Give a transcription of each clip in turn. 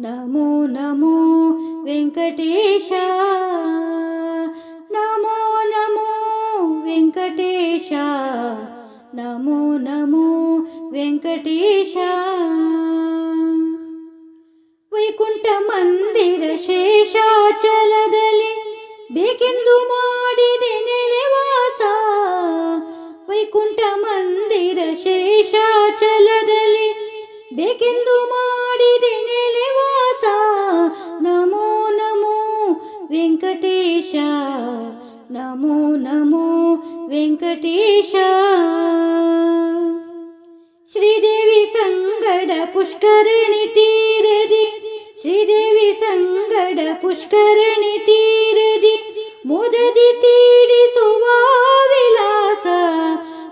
నమో నమో వెంకటేశ, నమో నమో వెంకటేశ, నమో నమో వెంకటేశ. ವೈಕುಂಠ ಮಂದಿರ ಶೇಷಾಚಲದಲ್ಲಿ ಬೇಕೆಂದು ಮಾಡಿದೆ ನೆಲೆವಾಸ. ವೈಕುಂಠ ಮಂದಿರ ಶೇಷಾಚಲದಲ್ಲಿ ಬೇಕೆಂದು ಮಾಡಿದೆ ನೆಲೆವಾಸ. ನಮೋ ನಮೋ ವೆಂಕಟೇಶ, ನಮೋ ನಮೋ ವೆಂಕಟೇಶ. ಶ್ರೀದೇವಿ ಸಂಗಡ ಪುಷ್ಕರಣಿ ತೀರದಿ, ಶ್ರೀದೇವಿ ಸಂಗಡ ಪುಷ್ಕರಣಿ ತೀರದಿ ಮೋದದಿ ತೀಡಿಸುವ ವಿಲಾಸ,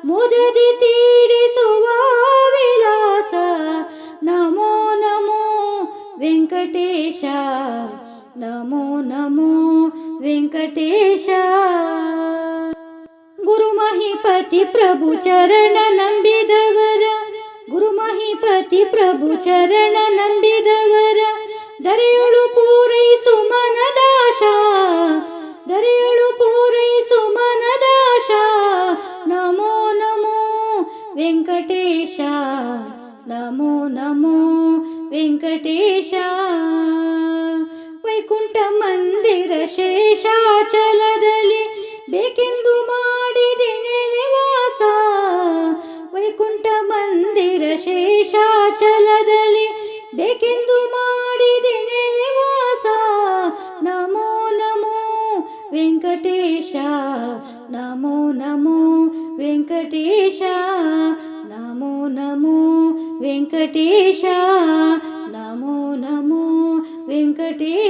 ಮೋದದಿ ತೀಡಿಸುವ ವಿಲಾಸ. ನಮೋ ನಮೋ ವೆಂಕಟೇಶ, ನಮೋ ನಮೋ ವೆಂಕಟೇಶ. ಗುರು ಮಹಿಪತಿ ಪ್ರಭು ಚರಣ ನಂಬಿದವರ, ಗುರು ಮಹಿಪತಿ ಪ್ರಭು ಚರಣ ನಂಬಿದವರ ದರೆಯೊಳು ಪೂರೈಸು ಮನದಾಶ, ದರೆಯೊಳು ಪೂರೈಸು ಮನದಾಶ. ನಮೋ ನಮೋ ವೆಂಕಟೇಶ, ನಮೋ ನಮೋ ವೆಂಕಟೇಶ. ವೈಕುಂಠ ಮಂದಿರ ಶೇಷಾಚಲದಲ್ಲಿ ಬೇಕೆಂದು ಮಾಡಿದೆ ನೆಲೆವಾಸ. ವೈಕುಂಠ ಮಂದಿರ ಶೇಷಾಚಲದಲ್ಲಿ ಬೇಕೆಂದು ಮಾಡಿದೆ ನೆಲೆವಾಸ. ನಮೋ ನಮೋ ವೆಂಕಟೇಶ, ನಮೋ ನಮೋ ವೆಂಕಟೇಶ, ನಮೋ ನಮೋ ವೆಂಕಟೇಶ, ನಮೋ ನಮೋ ವೆಂಕಟೇಶ.